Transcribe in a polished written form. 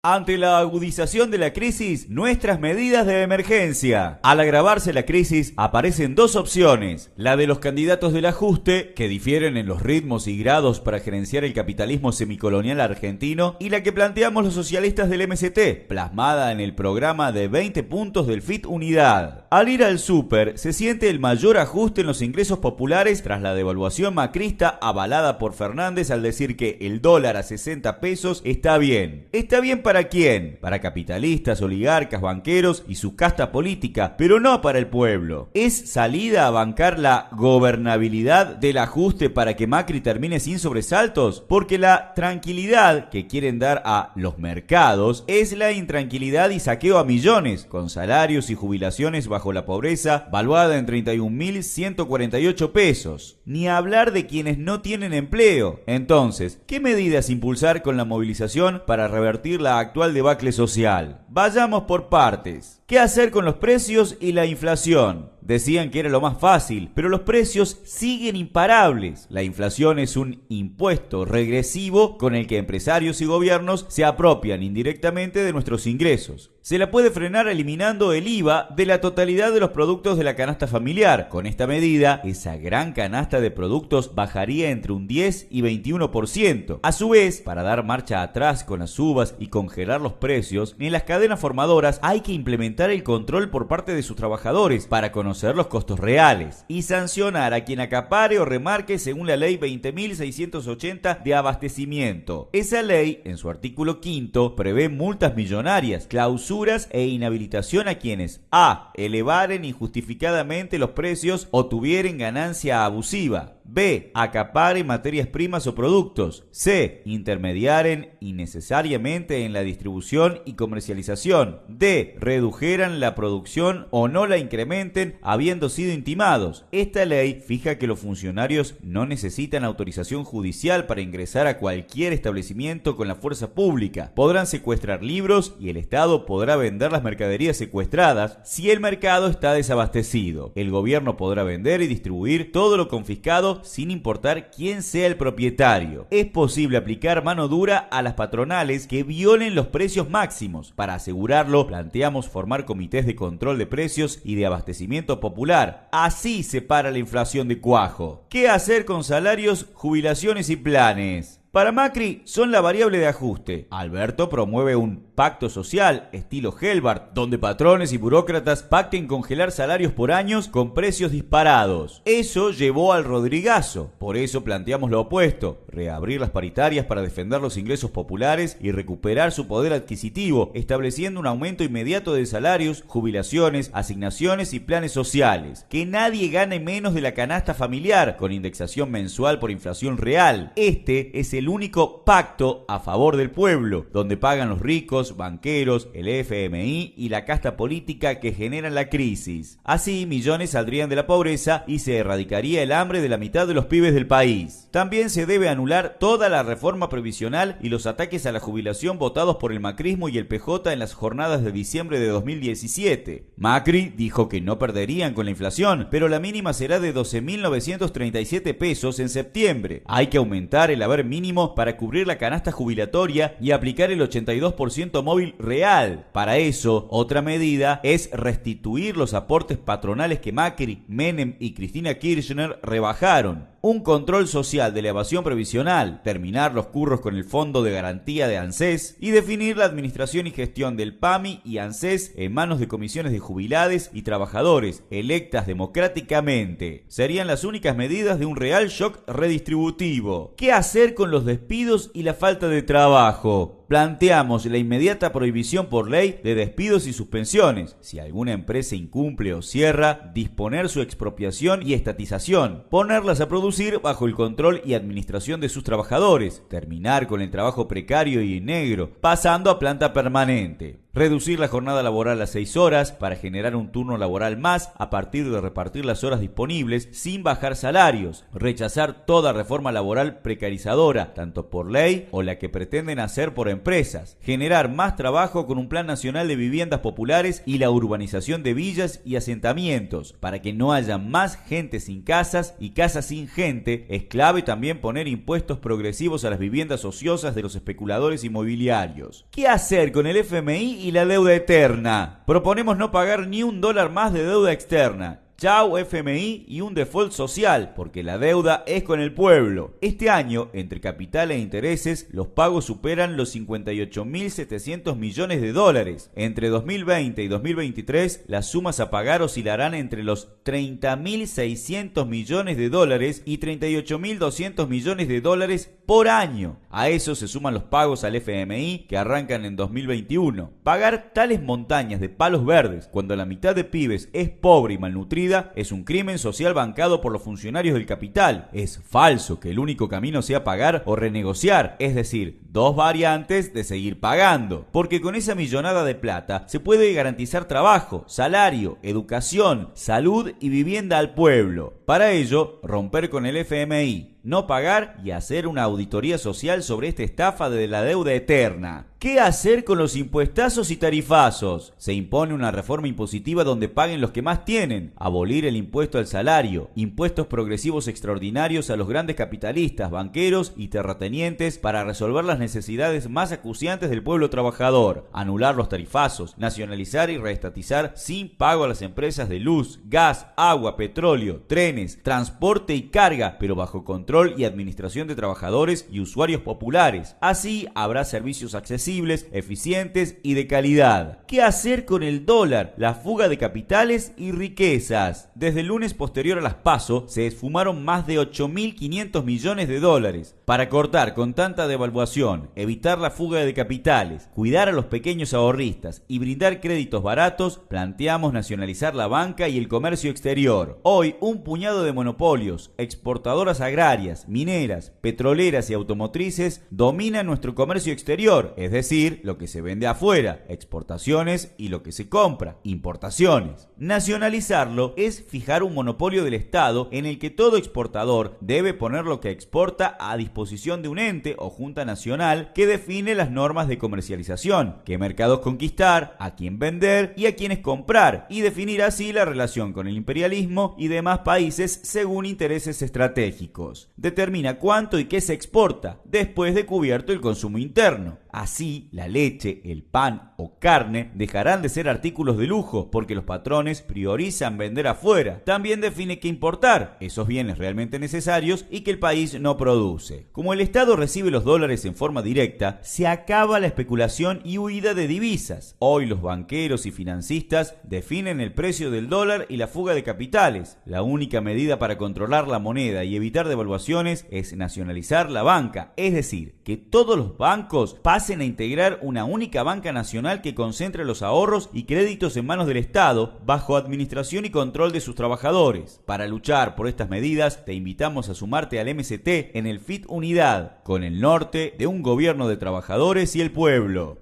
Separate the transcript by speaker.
Speaker 1: Ante la agudización de la crisis, nuestras medidas de emergencia. Al agravarse la crisis, aparecen dos opciones. La de los candidatos del ajuste, que difieren en los ritmos y grados para gerenciar el capitalismo semicolonial argentino, y la que planteamos los socialistas del MST, plasmada en el programa de 20 puntos del FIT Unidad. Al ir al súper, se siente el mayor ajuste en los ingresos populares tras la devaluación macrista avalada por Fernández al decir que el dólar a 60 pesos está bien. ¿Está bien para quién? Para capitalistas, oligarcas, banqueros y su casta política, pero no para el pueblo. ¿Es salida a bancar la gobernabilidad del ajuste para que Macri termine sin sobresaltos? Porque la tranquilidad que quieren dar a los mercados es la intranquilidad y saqueo a millones, con salarios y jubilaciones bajo la pobreza valuada en 31.148 pesos. Ni hablar de quienes no tienen empleo. Entonces, ¿qué medidas impulsar con la movilización para revertir la actual debacle social? Vayamos por partes. ¿Qué hacer con los precios y la inflación? Decían que era lo más fácil, pero los precios siguen imparables. La inflación es un impuesto regresivo con el que empresarios y gobiernos se apropian indirectamente de nuestros ingresos. Se la puede frenar eliminando el IVA de la totalidad de los productos de la canasta familiar. Con esta medida, esa gran canasta de productos bajaría entre un 10 y 21%. A su vez, para dar marcha atrás con las subas y congelar los precios, en las cadenas formadoras hay que implementar el control por parte de sus trabajadores para conocer los costos reales y sancionar a quien acapare o remarque según la ley 20.680 de abastecimiento. Esa ley, en su artículo 5, prevé multas millonarias, clausuras e inhabilitación a quienes a. elevaren injustificadamente los precios o tuvieren ganancia abusiva, b. acaparen materias primas o productos, c. intermediaren innecesariamente en la distribución y comercialización, d. redujeran la producción o no la incrementen habiendo sido intimados. Esta ley fija que los funcionarios no necesitan autorización judicial para ingresar a cualquier establecimiento con la fuerza pública. Podrán secuestrar libros y el Estado podrá vender las mercaderías secuestradas si el mercado está desabastecido. El gobierno podrá vender y distribuir todo lo confiscado sin importar quién sea el propietario. Es posible aplicar mano dura a las patronales que violen los precios máximos. Para asegurarlo, planteamos formar comités de control de precios y de abastecimiento popular. Así se para la inflación de cuajo. ¿Qué hacer con salarios, jubilaciones y planes? Para Macri son la variable de ajuste. Alberto promueve un pacto social estilo Helbart, donde patrones y burócratas pacten congelar salarios por años con precios disparados. Eso llevó al Rodrigazo. Por eso planteamos lo opuesto: reabrir las paritarias para defender los ingresos populares y recuperar su poder adquisitivo, estableciendo un aumento inmediato de salarios, jubilaciones, asignaciones y planes sociales. Que nadie gane menos de la canasta familiar, con indexación mensual por inflación real. Este es el único pacto a favor del pueblo, donde pagan los ricos, banqueros, el FMI y la casta política que generan la crisis. Así, millones saldrían de la pobreza y se erradicaría el hambre de la mitad de los pibes del país. También se debe anular toda la reforma previsional y los ataques a la jubilación votados por el macrismo y el PJ en las jornadas de diciembre de 2017. Macri dijo que no perderían con la inflación, pero la mínima será de 12.937 pesos en septiembre. Hay que aumentar el haber mínimo para cubrir la canasta jubilatoria y aplicar el 82% móvil real. Para eso, otra medida es restituir los aportes patronales que Macri, Menem y Cristina Kirchner rebajaron. Un control social de la evasión previsional, terminar los curros con el Fondo de Garantía de ANSES y definir la administración y gestión del PAMI y ANSES en manos de comisiones de jubilades y trabajadores electas democráticamente. Serían las únicas medidas de un real shock redistributivo. ¿Qué hacer con los despidos y la falta de trabajo? Planteamos la inmediata prohibición por ley de despidos y suspensiones. Si alguna empresa incumple o cierra, disponer su expropiación y estatización. Ponerlas a producir bajo el control y administración de sus trabajadores. Terminar con el trabajo precario y negro, pasando a planta permanente. Reducir la jornada laboral a 6 horas para generar un turno laboral más a partir de repartir las horas disponibles sin bajar salarios. Rechazar toda reforma laboral precarizadora, tanto por ley o la que pretenden hacer por empresas. Generar más trabajo con un plan nacional de viviendas populares y la urbanización de villas y asentamientos. Para que no haya más gente sin casas y casas sin gente, es clave también poner impuestos progresivos a las viviendas ociosas de los especuladores inmobiliarios. ¿Qué hacer con el FMI y la deuda eterna? Proponemos no pagar ni $1 más de deuda externa. Chau FMI y un default social, porque la deuda es con el pueblo. Este año, entre capital e intereses, los pagos superan los 58.700 millones de dólares. Entre 2020 y 2023, las sumas a pagar oscilarán entre los 30.600 millones de dólares y 38.200 millones de dólares por año. A eso se suman los pagos al FMI que arrancan en 2021. Pagar tales montañas de palos verdes cuando la mitad de pibes es pobre y malnutrida es un crimen social bancado por los funcionarios del capital. Es falso que el único camino sea pagar o renegociar, es decir, dos variantes de seguir pagando. Porque con esa millonada de plata se puede garantizar trabajo, salario, educación, salud y vivienda al pueblo. Para ello, romper con el FMI, no pagar y hacer una auditoría social sobre esta estafa de la deuda eterna. ¿Qué hacer con los impuestazos y tarifazos? Se impone una reforma impositiva donde paguen los que más tienen, abolir el impuesto al salario, impuestos progresivos extraordinarios a los grandes capitalistas, banqueros y terratenientes para resolver las necesidades más acuciantes del pueblo trabajador, anular los tarifazos, nacionalizar y reestatizar sin pago a las empresas de luz, gas, agua, petróleo, trenes, transporte y carga, pero bajo control y administración de trabajadores y usuarios populares. Así habrá servicios accesibles, eficientes y de calidad. ¿Qué hacer con el dólar, la fuga de capitales y riquezas? Desde el lunes posterior a las PASO se esfumaron más de 8.500 millones de dólares. Para cortar con tanta devaluación, evitar la fuga de capitales, cuidar a los pequeños ahorristas y brindar créditos baratos, planteamos nacionalizar la banca y el comercio exterior. Hoy, un puñado de monopolios, exportadoras agrarias, mineras, petroleras y automotrices dominan nuestro comercio exterior, es decir, lo que se vende afuera, exportaciones, y lo que se compra, importaciones. Nacionalizarlo es fijar un monopolio del Estado en el que todo exportador debe poner lo que exporta a disposición de un ente o junta nacional que define las normas de comercialización, qué mercados conquistar, a quién vender y a quiénes comprar, y definir así la relación con el imperialismo y demás países según intereses estratégicos. Determina cuánto y qué se exporta, después de cubierto el consumo interno. Así, la leche, el pan o carne dejarán de ser artículos de lujo porque los patrones priorizan vender afuera. También define qué importar, esos bienes realmente necesarios y que el país no produce. Como el Estado recibe los dólares en forma directa, se acaba la especulación y huida de divisas. Hoy los banqueros y financistas definen el precio del dólar y la fuga de capitales. La única medida para controlar la moneda y evitar devaluaciones es nacionalizar la banca, es decir, que todos los bancos pasen a integrar una única banca nacional que concentre los ahorros y créditos en manos del Estado bajo administración y control de sus trabajadores. Para luchar por estas medidas, te invitamos a sumarte al MST en el FIT Unidad, con el norte de un gobierno de trabajadores y el pueblo.